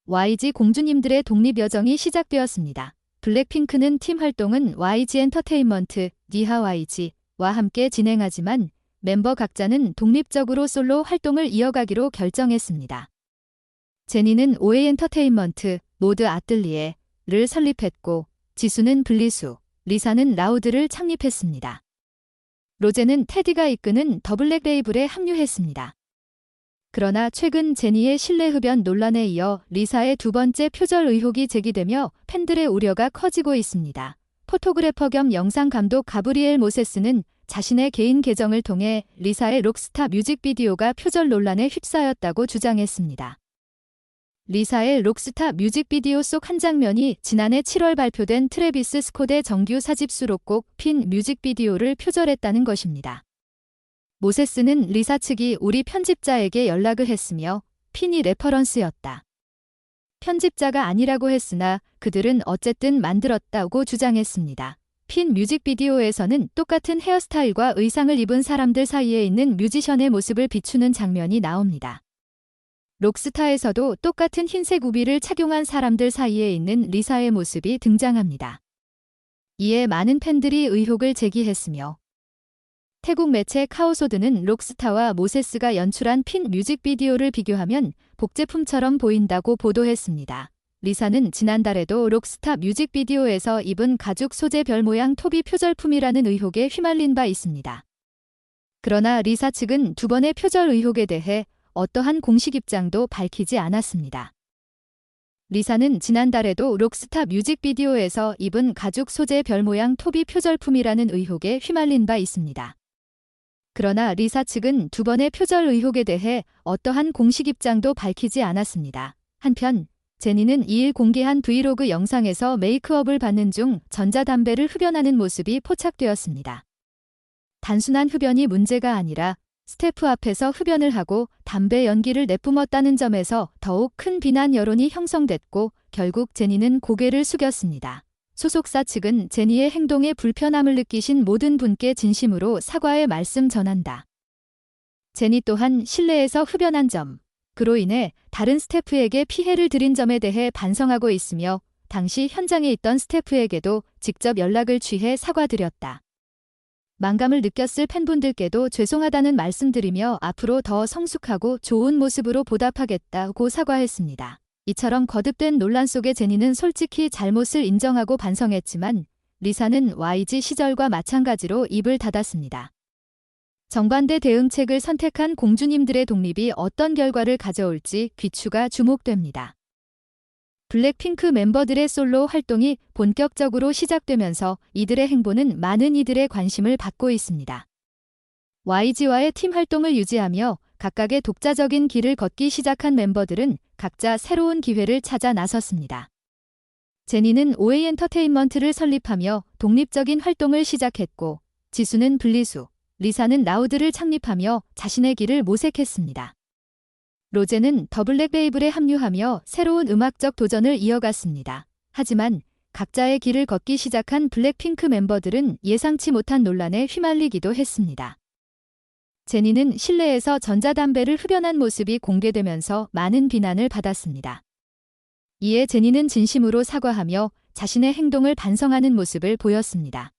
YG 공주님들의 독립 여정이 시작되었습니다. 블랙핑크는 팀 활동은 YG 엔터테인먼트, 니하 YG와 함께 진행하지만 멤버 각자는 독립적으로 솔로 활동을 이어가기로 결정했습니다. 제니는 OA 엔터테인먼트, 모드 아뜰리에를 설립했고 지수는 블리수, 리사는 라우드를 창립했습니다. 로제는 테디가 이끄는 더 블랙 레이블에 합류했습니다. 그러나 최근 제니의 실내 흡연 논란에 이어 리사의 두 번째 표절 의혹이 제기되며 팬들의 우려가 커지고 있습니다. 포토그래퍼 겸 영상 감독 가브리엘 모세스는 자신의 개인 계정을 통해 리사의 록스타 뮤직비디오가 표절 논란에 휩싸였다고 주장했습니다. 리사의 록스타 뮤직비디오 속 한 장면이 지난해 7월 발표된 트래비스 스콧의 정규 4집 수록곡 핀 뮤직비디오를 표절했다는 것입니다. 모세스는 리사 측이 우리 편집자에게 연락을 했으며 핀이 레퍼런스였다. 편집자가 아니라고 했으나 그들은 어쨌든 만들었다고 주장했습니다. 핀 뮤직비디오에서는 똑같은 헤어스타일과 의상을 입은 사람들 사이에 있는 뮤지션의 모습을 비추는 장면이 나옵니다. 록스타에서도 똑같은 흰색 우비를 착용한 사람들 사이에 있는 리사의 모습이 등장합니다. 이에 많은 팬들이 의혹을 제기했으며 태국 매체 카오소드는 록스타와 모세스가 연출한 핀 뮤직비디오를 비교하면 복제품처럼 보인다고 보도했습니다. 리사는 지난달에도 록스타 뮤직비디오에서 입은 가죽 소재 별 모양 톱이 표절품이라는 의혹에 휘말린 바 있습니다. 그러나 리사 측은 두 번의 표절 의혹에 대해 어떠한 공식 입장도 밝히지 않았습니다. 리사는 지난달에도 록스타 뮤직비디오에서 입은 가죽 소재 별 모양 톱이 표절품이라는 의혹에 휘말린 바 있습니다. 그러나 리사 측은 두 번의 표절 의혹에 대해 어떠한 공식 입장도 밝히지 않았습니다. 한편 제니는 2일 공개한 브이로그 영상에서 메이크업을 받는 중 전자담배를 흡연하는 모습이 포착되었습니다. 단순한 흡연이 문제가 아니라 스태프 앞에서 흡연을 하고 담배 연기를 내뿜었다는 점에서 더욱 큰 비난 여론이 형성됐고 결국 제니는 고개를 숙였습니다. 소속사 측은 제니의 행동에 불편함을 느끼신 모든 분께 진심으로 사과의 말씀 전한다. 제니 또한 실내에서 흡연한 점, 그로 인해 다른 스태프에게 피해를 드린 점에 대해 반성하고 있으며 당시 현장에 있던 스태프에게도 직접 연락을 취해 사과드렸다. 만감을 느꼈을 팬분들께도 죄송하다는 말씀드리며 앞으로 더 성숙하고 좋은 모습으로 보답하겠다고 사과했습니다. 이처럼 거듭된 논란 속에 제니는 솔직히 잘못을 인정하고 반성했지만 리사는 YG 시절과 마찬가지로 입을 닫았습니다. 정반대 대응책을 선택한 공주님들의 독립이 어떤 결과를 가져올지 귀추가 주목됩니다. 블랙핑크 멤버들의 솔로 활동이 본격적으로 시작되면서 이들의 행보는 많은 이들의 관심을 받고 있습니다. YG와의 팀 활동을 유지하며 각각의 독자적인 길을 걷기 시작한 멤버들은 각자 새로운 기회를 찾아 나섰습니다. 제니는 OA 엔터테인먼트를 설립하며 독립적인 활동을 시작했고 지수는 블리수, 리사는 라우드를 창립하며 자신의 길을 모색했습니다. 로제는 더 블랙 레이블에 합류하며 새로운 음악적 도전을 이어갔습니다. 하지만 각자의 길을 걷기 시작한 블랙핑크 멤버들은 예상치 못한 논란에 휘말리기도 했습니다. 제니는 실내에서 전자담배를 흡연한 모습이 공개되면서 많은 비난을 받았습니다. 이에 제니는 진심으로 사과하며 자신의 행동을 반성하는 모습을 보였습니다.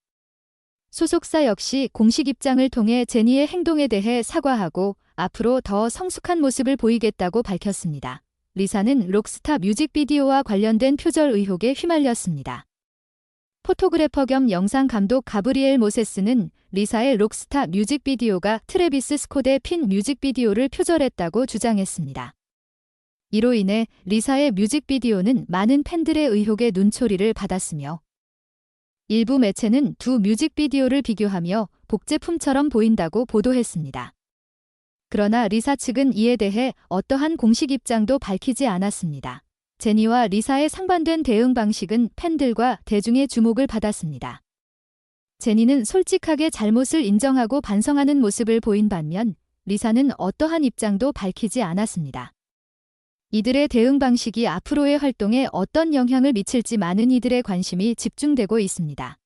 소속사 역시 공식 입장을 통해 제니의 행동에 대해 사과하고 앞으로 더 성숙한 모습을 보이겠다고 밝혔습니다. 리사는 록스타 뮤직비디오와 관련된 표절 의혹에 휘말렸습니다. 포토그래퍼 겸 영상 감독 가브리엘 모세스는 리사의 록스타 뮤직비디오가 트래비스 스콧의 핀 뮤직비디오를 표절했다고 주장했습니다. 이로 인해 리사의 뮤직비디오는 많은 팬들의 의혹에 눈초리를 받았으며 일부 매체는 두 뮤직비디오를 비교하며 복제품처럼 보인다고 보도했습니다. 그러나 리사 측은 이에 대해 어떠한 공식 입장도 밝히지 않았습니다. 제니와 리사의 상반된 대응 방식은 팬들과 대중의 주목을 받았습니다. 제니는 솔직하게 잘못을 인정하고 반성하는 모습을 보인 반면 리사는 어떠한 입장도 밝히지 않았습니다. 이들의 대응 방식이 앞으로의 활동에 어떤 영향을 미칠지 많은 이들의 관심이 집중되고 있습니다.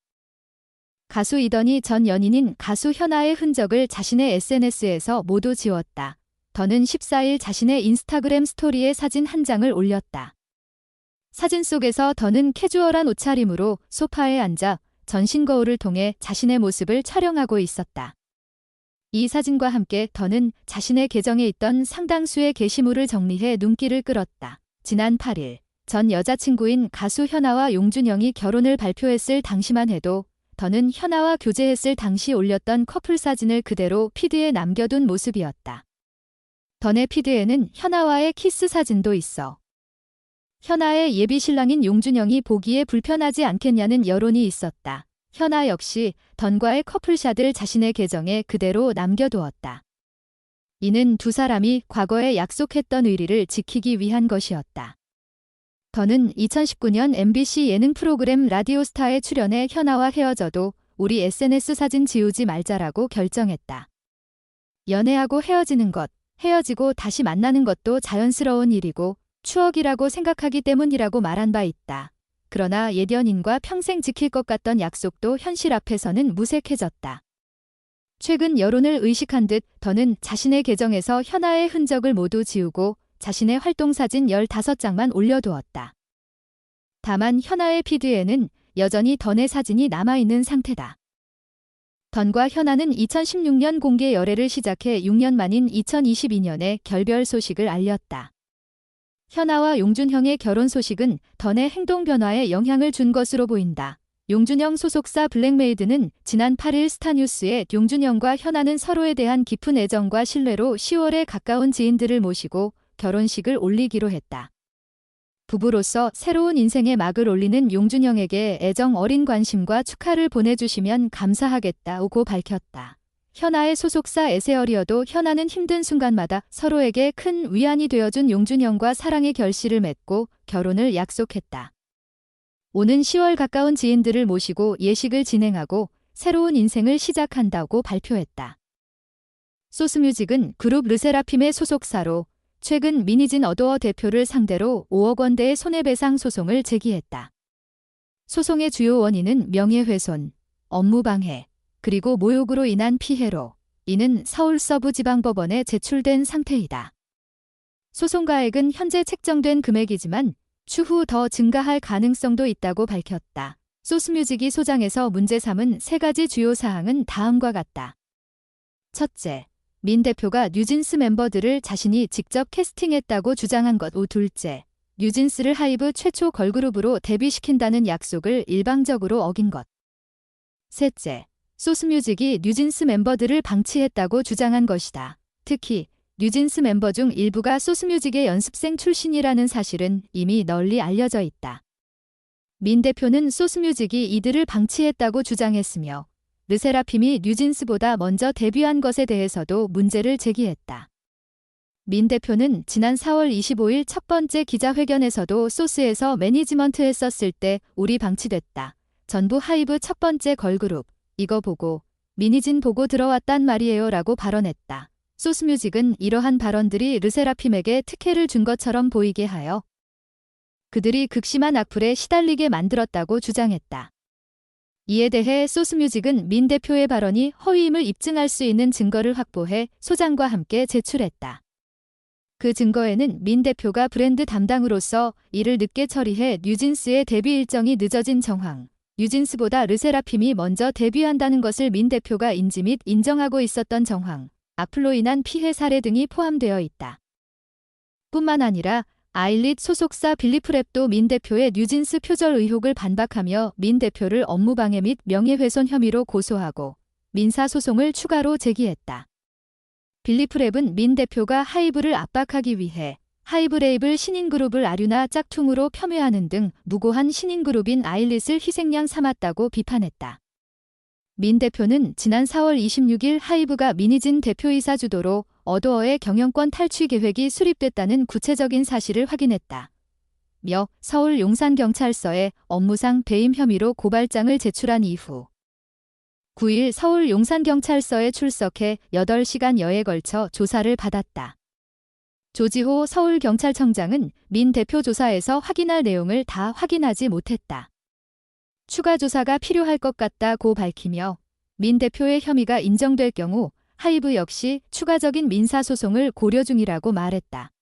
가수 이던이 전 연인인 가수 현아의 흔적을 자신의 SNS에서 모두 지웠다. 더는 14일 자신의 인스타그램 스토리에 사진 한 장을 올렸다. 사진 속에서 더는 캐주얼한 옷차림으로 소파에 앉아 전신 거울을 통해 자신의 모습을 촬영하고 있었다. 이 사진과 함께 더는 자신의 계정에 있던 상당수의 게시물을 정리해 눈길을 끌었다. 지난 8일 전 여자친구인 가수 현아와 용준영이 결혼을 발표했을 당시만 해도 더는 현아와 교제했을 당시 올렸던 커플 사진을 그대로 피드에 남겨둔 모습이었다. 던의 피드에는 현아와의 키스 사진도 있어 현아의 예비 신랑인 용준영이 보기에 불편하지 않겠냐는 여론이 있었다. 현아 역시 던과의 커플샷을 자신의 계정에 그대로 남겨두었다. 이는 두 사람이 과거에 약속했던 의리를 지키기 위한 것이었다. 던은 2019년 MBC 예능 프로그램 라디오스타에 출연해 현아와 헤어져도 우리 SNS 사진 지우지 말자라고 결정했다. 연애하고 헤어지는 것, 헤어지고 다시 만나는 것도 자연스러운 일이고 추억이라고 생각하기 때문이라고 말한 바 있다. 그러나 옛 연인과 평생 지킬 것 같던 약속도 현실 앞에서는 무색해졌다. 최근 여론을 의식한 듯 더는 자신의 계정에서 현아의 흔적을 모두 지우고 자신의 활동사진 15장만 올려두었다. 다만 현아의 피드에는 여전히 던의 사진이 남아있는 상태다. 던과 현아는 2016년 공개 열애를 시작해 6년 만인 2022년에 결별 소식을 알렸다. 현아와 용준형의 결혼 소식은 던의 행동 변화에 영향을 준 것으로 보인다. 용준영 소속사 블랙메이드는 지난 8일 스타뉴스에 용준영과 현아는 서로에 대한 깊은 애정과 신뢰로 10월에 가까운 지인들을 모시고 결혼식을 올리기로 했다. 부부로서 새로운 인생의 막을 올리는 용준영에게 애정 어린 관심과 축하를 보내주시면 감사하겠다고 밝혔다. 현아의 소속사 에세어리어도 현아는 힘든 순간마다 서로에게 큰 위안이 되어준 용준영과 사랑의 결실을 맺고 결혼을 약속했다. 오는 10월 가까운 지인들을 모시고 예식을 진행하고 새로운 인생을 시작한다고 발표했다. 소스뮤직은 그룹 르세라핌의 소속사로 최근 미니진 어도어 대표를 상대로 5억 원대의 손해배상 소송을 제기했다. 소송의 주요 원인은 명예훼손, 업무방해, 그리고 모욕으로 인한 피해로 이는 서울서부지방법원에 제출된 상태이다. 소송가액은 현재 책정된 금액이지만 추후 더 증가할 가능성도 있다고 밝혔다. 소스뮤직이 소장에서 문제 삼은 3가지 주요 사항은 다음과 같다. 첫째, 민 대표가 뉴진스 멤버들을 자신이 직접 캐스팅했다고 주장한 것. 둘째, 뉴진스를 하이브 최초 걸그룹으로 데뷔시킨다는 약속을 일방적으로 어긴 것. 셋째, 소스뮤직이 뉴진스 멤버들을 방치했다고 주장한 것이다. 특히 뉴진스 멤버 중 일부가 소스뮤직의 연습생 출신이라는 사실은 이미 널리 알려져 있다. 민 대표는 소스뮤직이 이들을 방치했다고 주장했으며 르세라핌이 뉴진스보다 먼저 데뷔한 것에 대해서도 문제를 제기했다. 민 대표는 지난 4월 25일 첫 번째 기자회견에서도 소스에서 매니지먼트 했었을 때 우리 방치됐다. 전부 하이브 첫 번째 걸그룹. 이거 보고 미니진 보고 들어왔단 말이에요 라고 발언했다. 소스뮤직은 이러한 발언들이 르세라핌에게 특혜를 준 것처럼 보이게 하여 그들이 극심한 악플에 시달리게 만들었다고 주장했다. 이에 대해 소스뮤직은 민 대표의 발언이 허위임을 입증할 수 있는 증거를 확보해 소장과 함께 제출했다. 그 증거에는 민 대표가 브랜드 담당으로서 이를 늦게 처리해 뉴진스의 데뷔 일정이 늦어진 정황, 뉴진스보다 르세라핌이 먼저 데뷔한다는 것을 민 대표가 인지 및 인정하고 있었던 정황, 악플로 인한 피해 사례 등이 포함되어 있다. 뿐만 아니라 아일릿 소속사 빌리프랩도 민 대표의 뉴진스 표절 의혹을 반박하며 민 대표를 업무방해 및 명예훼손 혐의로 고소하고 민사소송을 추가로 제기했다. 빌리프랩은 민 대표가 하이브를 압박하기 위해 하이브 레이블 신인그룹을 아류나 짝퉁으로 폄훼하는 등 무고한 신인그룹인 아일릿을 희생양 삼았다고 비판했다. 민 대표는 지난 4월 26일 하이브가 미니진 대표이사 주도로 어도어의 경영권 탈취 계획이 수립됐다는 구체적인 사실을 확인했다. 며 서울 용산경찰서에 업무상 배임 혐의로 고발장을 제출한 이후 9일 서울 용산경찰서에 출석해 8시간여에 걸쳐 조사를 받았다. 조지호 서울경찰청장은 민 대표 조사에서 확인할 내용을 다 확인하지 못했다. 추가 조사가 필요할 것 같다고 밝히며 민 대표의 혐의가 인정될 경우 하이브 역시 추가적인 민사소송을 고려 중이라고 말했다.